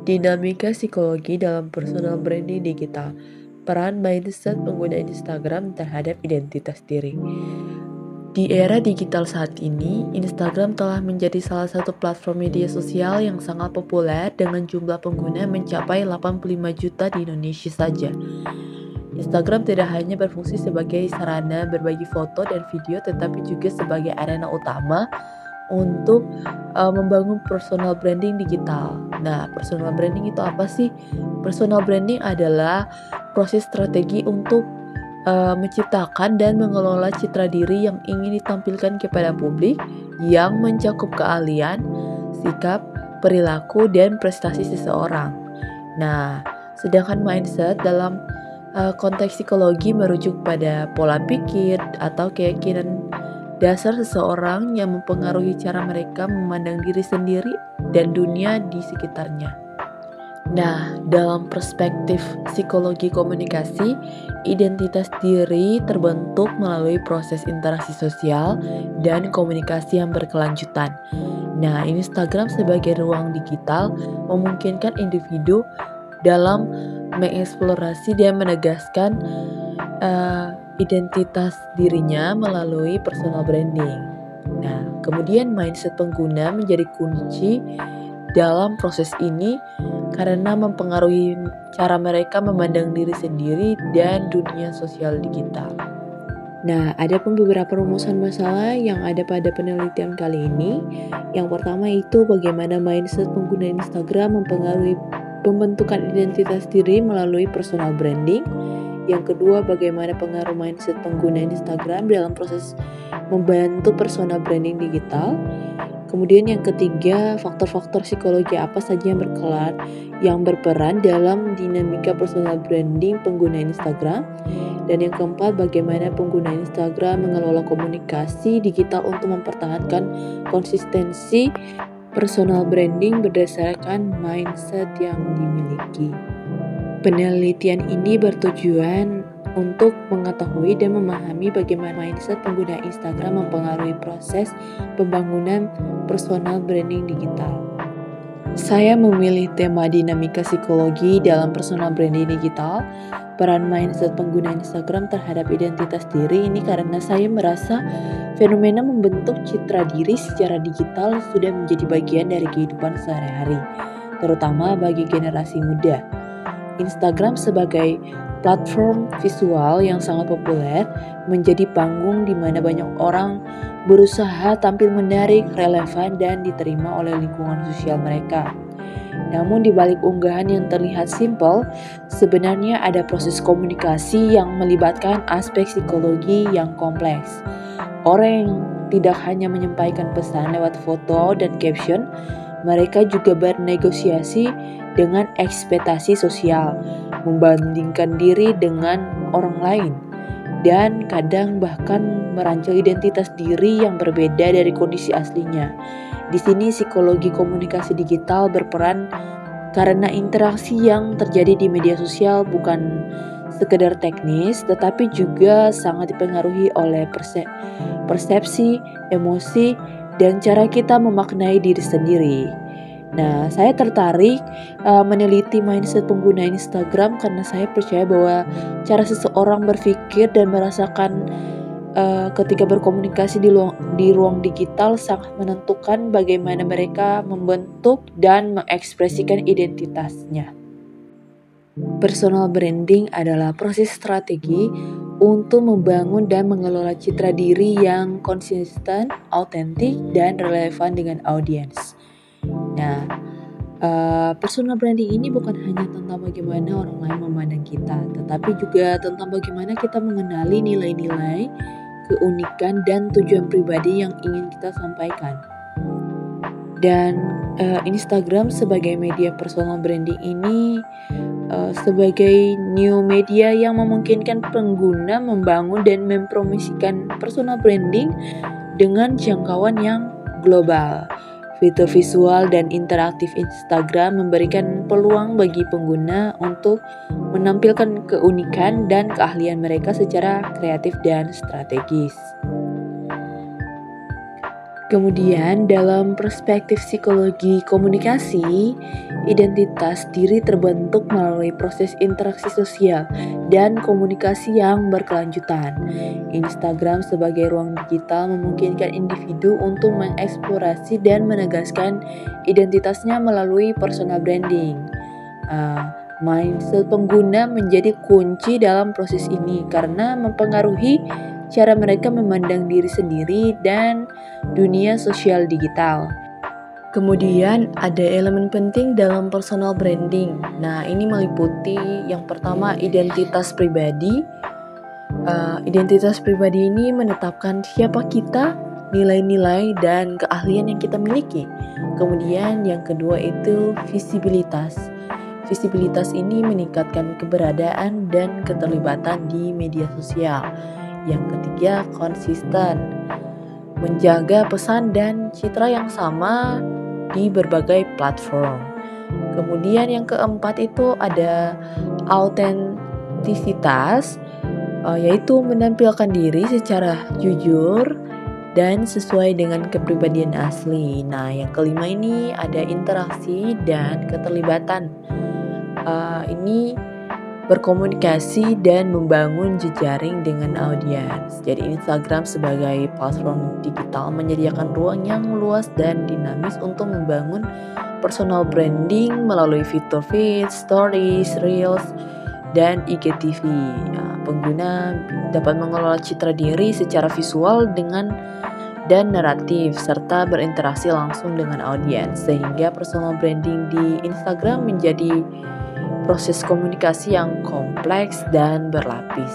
Dinamika psikologi dalam personal branding digital. Peran mindset pengguna Instagram terhadap identitas diri. Di era digital saat ini, Instagram telah menjadi salah satu platform media sosial yang sangat populer dengan jumlah pengguna mencapai 85 juta di Indonesia saja. Instagram tidak hanya berfungsi sebagai sarana berbagi foto dan video, tetapi juga sebagai arena utama untuk membangun personal branding digital. Nah, personal branding itu apa sih? Personal branding adalah proses strategi untuk menciptakan dan mengelola citra diri yang ingin ditampilkan kepada publik yang mencakup keahlian, sikap, perilaku, dan prestasi seseorang. Nah, sedangkan mindset dalam konteks psikologi merujuk pada pola pikir atau keyakinan dasar seseorang yang mempengaruhi cara mereka memandang diri sendiri dan dunia di sekitarnya. Nah, dalam perspektif psikologi komunikasi, identitas diri terbentuk melalui proses interaksi sosial dan komunikasi yang berkelanjutan. Nah, Instagram sebagai ruang digital memungkinkan individu dalam mengeksplorasi dan menegaskan identitas dirinya melalui personal branding. Nah, kemudian mindset pengguna menjadi kunci dalam proses ini karena mempengaruhi cara mereka memandang diri sendiri dan dunia sosial digital. Nah, ada pun beberapa rumusan masalah yang ada pada penelitian kali ini. Yang pertama itu bagaimana mindset pengguna Instagram mempengaruhi pembentukan identitas diri melalui personal branding. Yang kedua, bagaimana pengaruh mindset pengguna Instagram dalam proses membantu personal branding digital. Kemudian yang ketiga, faktor-faktor psikologi apa saja yang berperan dalam dinamika personal branding pengguna Instagram. Dan yang keempat, bagaimana pengguna Instagram mengelola komunikasi digital untuk mempertahankan konsistensi personal branding berdasarkan mindset yang dimiliki. Penelitian ini bertujuan untuk mengetahui dan memahami bagaimana mindset pengguna Instagram mempengaruhi proses pembangunan personal branding digital. Saya memilih tema dinamika psikologi dalam personal branding digital. Peran mindset pengguna Instagram terhadap identitas diri ini karena saya merasa fenomena membentuk citra diri secara digital sudah menjadi bagian dari kehidupan sehari-hari, terutama bagi generasi muda. Instagram sebagai platform visual yang sangat populer menjadi panggung di mana banyak orang berusaha tampil menarik, relevan, dan diterima oleh lingkungan sosial mereka. Namun di balik unggahan yang terlihat simpel, sebenarnya ada proses komunikasi yang melibatkan aspek psikologi yang kompleks. Orang yang tidak hanya menyampaikan pesan lewat foto dan caption, mereka juga bernegosiasi dengan ekspektasi sosial, membandingkan diri dengan orang lain, dan kadang bahkan merancang identitas diri yang berbeda dari kondisi aslinya. Di sini psikologi komunikasi digital berperan karena interaksi yang terjadi di media sosial bukan sekedar teknis, tetapi juga sangat dipengaruhi oleh persepsi, emosi, dan cara kita memaknai diri sendiri. Nah, saya tertarik meneliti mindset pengguna Instagram karena saya percaya bahwa cara seseorang berpikir dan merasakan ketika berkomunikasi di ruang digital sangat menentukan bagaimana mereka membentuk dan mengekspresikan identitasnya. Personal branding adalah proses strategi untuk membangun dan mengelola citra diri yang konsisten, autentik, dan relevan dengan audiens. Nah, personal branding ini bukan hanya tentang bagaimana orang lain memandang kita, tetapi juga tentang bagaimana kita mengenali nilai-nilai, keunikan, dan tujuan pribadi yang ingin kita sampaikan. Dan Instagram sebagai media personal branding ini sebagai new media yang memungkinkan pengguna membangun dan mempromosikan personal branding dengan jangkauan yang global. Fitur visual dan interaktif Instagram memberikan peluang bagi pengguna untuk menampilkan keunikan dan keahlian mereka secara kreatif dan strategis. Kemudian dalam perspektif psikologi komunikasi, identitas diri terbentuk melalui proses interaksi sosial dan komunikasi yang berkelanjutan. Instagram sebagai ruang digital memungkinkan individu untuk mengeksplorasi dan menegaskan identitasnya melalui personal branding. Uh, Mindset pengguna menjadi kunci dalam proses ini karena mempengaruhi cara mereka memandang diri sendiri dan dunia sosial digital. Kemudian ada elemen penting dalam personal branding. Nah, ini meliputi yang pertama identitas pribadi. Identitas pribadi ini menetapkan siapa kita, nilai-nilai dan keahlian yang kita miliki. Kemudian yang kedua itu visibilitas. Visibilitas ini meningkatkan keberadaan dan keterlibatan di media sosial. Yang ketiga, konsisten. Menjaga pesan dan citra yang sama di berbagai platform. Kemudian yang keempat itu ada autentisitas, yaitu menampilkan diri secara jujur dan sesuai dengan kepribadian asli. Nah, yang kelima ini ada interaksi dan keterlibatan. Ini berkomunikasi dan membangun jejaring dengan audiens. Jadi Instagram sebagai platform digital menyediakan ruang yang luas dan dinamis untuk membangun personal branding melalui fitur feed, stories, reels, dan IGTV. Nah, pengguna dapat mengelola citra diri secara visual dan naratif serta berinteraksi langsung dengan audiens sehingga personal branding di Instagram menjadi proses komunikasi yang kompleks dan berlapis.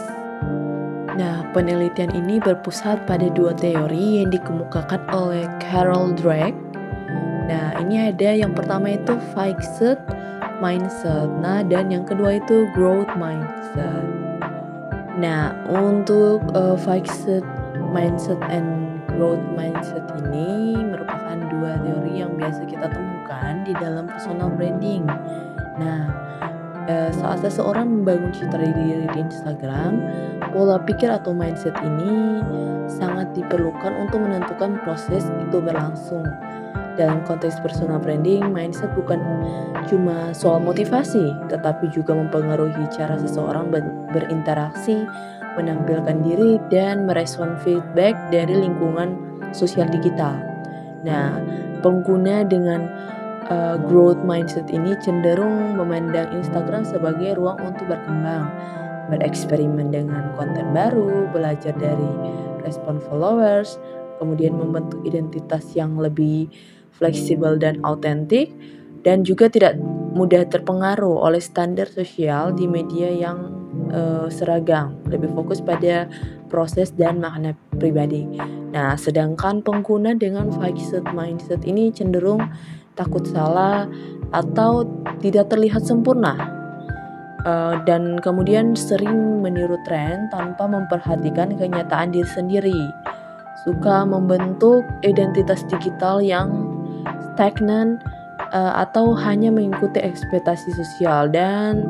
Nah, penelitian ini berpusat pada dua teori yang dikemukakan oleh Carol Dweck. Nah, ini ada yang pertama itu fixed mindset. Nah, dan yang kedua itu growth mindset. Nah, untuk fixed mindset and growth mindset ini merupakan dua teori yang biasa kita temukan di dalam personal branding. Nah, saat seseorang membangun citra diri di Instagram, pola pikir atau mindset ini sangat diperlukan untuk menentukan proses itu berlangsung. Dalam konteks personal branding, mindset bukan cuma soal motivasi, tetapi juga mempengaruhi cara seseorang berinteraksi, menampilkan diri, dan merespon feedback dari lingkungan sosial digital. Nah, pengguna dengan growth mindset ini cenderung memandang Instagram sebagai ruang untuk berkembang, bereksperimen dengan konten baru, belajar dari respon followers, kemudian membentuk identitas yang lebih fleksibel dan autentik, dan juga tidak mudah terpengaruh oleh standar sosial di media yang seragam, lebih fokus pada proses dan makna pribadi. Nah, sedangkan pengguna dengan fixed mindset ini cenderung takut salah atau tidak terlihat sempurna, dan kemudian sering meniru tren tanpa memperhatikan kenyataan diri sendiri. Suka membentuk identitas digital yang stagnan atau hanya mengikuti ekspektasi sosial dan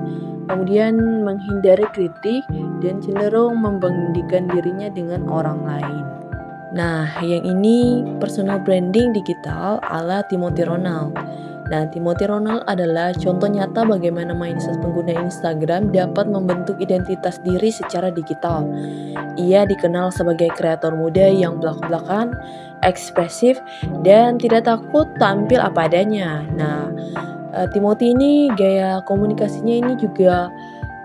kemudian menghindari kritik dan cenderung membandingkan dirinya dengan orang lain. Nah, yang ini personal branding digital ala Timothy Ronald. Nah, Timothy Ronald adalah contoh nyata bagaimana mindset pengguna Instagram dapat membentuk identitas diri secara digital. Ia dikenal sebagai kreator muda yang belak-belakan, ekspresif, dan tidak takut tampil apa adanya. Nah, Timothy ini gaya komunikasinya ini juga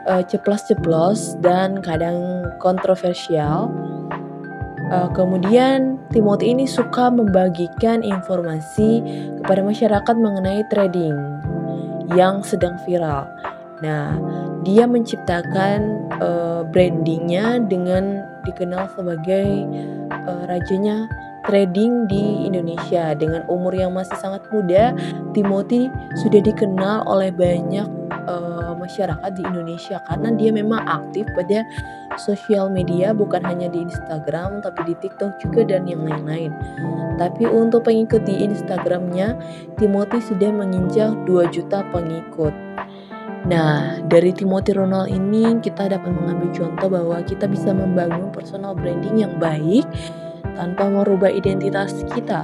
ceplas-ceplos dan kadang kontroversial. Kemudian Timothy ini suka membagikan informasi kepada masyarakat mengenai trading yang sedang viral. Nah, dia menciptakan brandingnya dengan dikenal sebagai rajanya trading di Indonesia. Dengan umur yang masih sangat muda, Timothy sudah dikenal oleh banyak masyarakat di Indonesia karena dia memang aktif pada sosial media, bukan hanya di Instagram tapi di TikTok juga dan yang lain-lain. Tapi untuk pengikut di Instagramnya, Timothy sudah menginjak 2 juta pengikut. Nah, dari Timothy Ronald ini kita dapat mengambil contoh bahwa kita bisa membangun personal branding yang baik tanpa merubah identitas kita.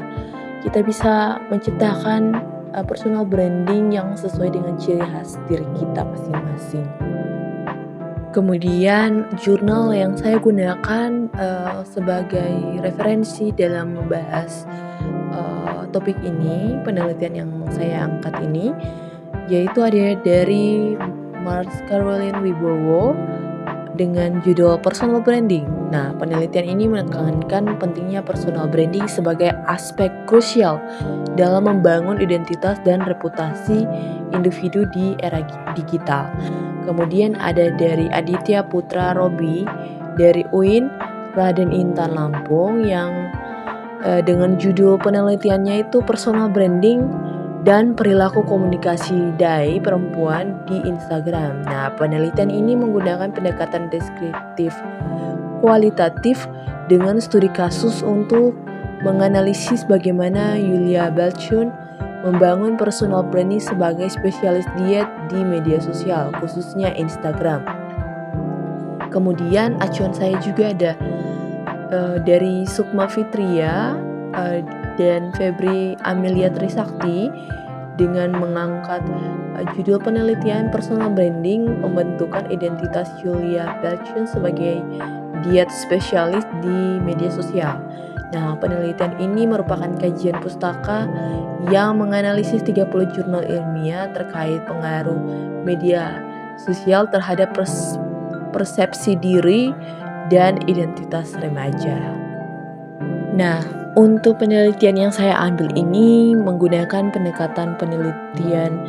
Kita bisa menciptakan personal branding yang sesuai dengan ciri khas diri kita masing-masing. Kemudian jurnal yang saya gunakan sebagai referensi dalam membahas topik ini, penelitian yang saya angkat ini, yaitu ada dari Mars Caroline Wibowo dengan judul Personal Branding. Nah, penelitian ini menekankan pentingnya personal branding sebagai aspek krusial dalam membangun identitas dan reputasi individu di era digital. Kemudian ada dari Aditya Putra Robi dari UIN Raden Intan Lampung yang dengan judul penelitiannya itu Personal Branding dan perilaku komunikasi DAI perempuan di Instagram. Nah, penelitian ini menggunakan pendekatan deskriptif kualitatif dengan studi kasus untuk menganalisis bagaimana Yulia Belchun membangun personal branding sebagai spesialis diet di media sosial, khususnya Instagram. Kemudian acuan saya juga ada dari Sukma Fitria dan Febri Amelia Trisakti dengan mengangkat judul penelitian personal branding pembentukan identitas Yulia Belchun sebagai diet spesialis di media sosial. Nah, penelitian ini merupakan kajian pustaka yang menganalisis 30 jurnal ilmiah terkait pengaruh media sosial terhadap persepsi diri dan identitas remaja. Nah, untuk penelitian yang saya ambil ini menggunakan pendekatan penelitian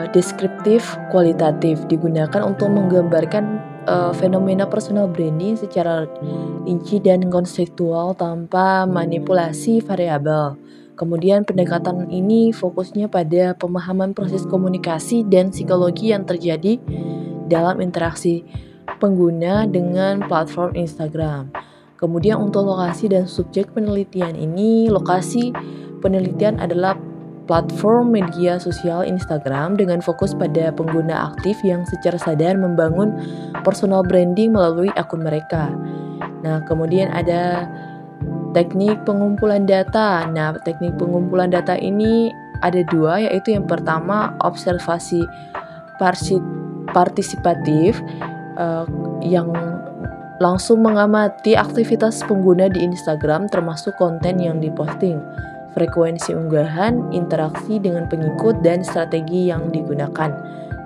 deskriptif kualitatif, digunakan untuk menggambarkan fenomena personal branding secara rinci dan konseptual tanpa manipulasi variabel. Kemudian pendekatan ini fokusnya pada pemahaman proses komunikasi dan psikologi yang terjadi dalam interaksi pengguna dengan platform Instagram. Kemudian untuk lokasi dan subjek penelitian ini, lokasi penelitian adalah platform media sosial Instagram dengan fokus pada pengguna aktif yang secara sadar membangun personal branding melalui akun mereka. Nah, kemudian ada teknik pengumpulan data. Nah, teknik pengumpulan data ini ada dua, yaitu yang pertama observasi partisipatif yang langsung mengamati aktivitas pengguna di Instagram termasuk konten yang diposting, frekuensi unggahan, interaksi dengan pengikut, dan strategi yang digunakan.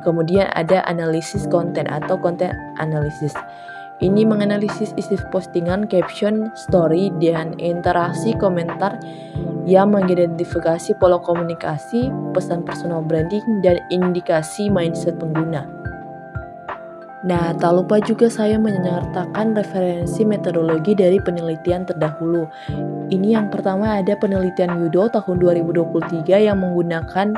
Kemudian ada analisis konten atau konten analisis. Ini menganalisis isi postingan, caption, story, dan interaksi komentar yang mengidentifikasi pola komunikasi, pesan personal branding, dan indikasi mindset pengguna. Nah, tak lupa juga saya menyertakan referensi metodologi dari penelitian terdahulu. Ini yang pertama ada penelitian Yudo tahun 2023 yang menggunakan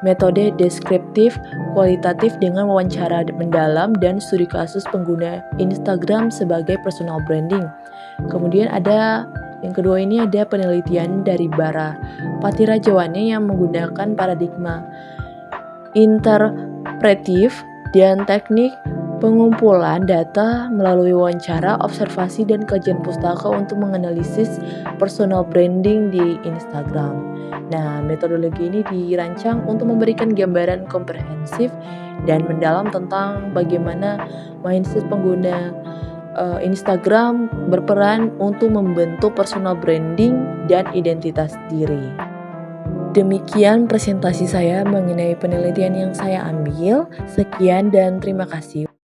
metode deskriptif kualitatif dengan wawancara mendalam dan studi kasus pengguna Instagram sebagai personal branding. Kemudian ada yang kedua ini ada penelitian dari Bara Patirajawane yang menggunakan paradigma interpretif dan teknik pengumpulan data melalui wawancara, observasi, dan kajian pustaka untuk menganalisis personal branding di Instagram. Nah, metodologi ini dirancang untuk memberikan gambaran komprehensif dan mendalam tentang bagaimana mindset pengguna Instagram berperan untuk membentuk personal branding dan identitas diri. Demikian presentasi saya mengenai penelitian yang saya ambil. Sekian dan terima kasih.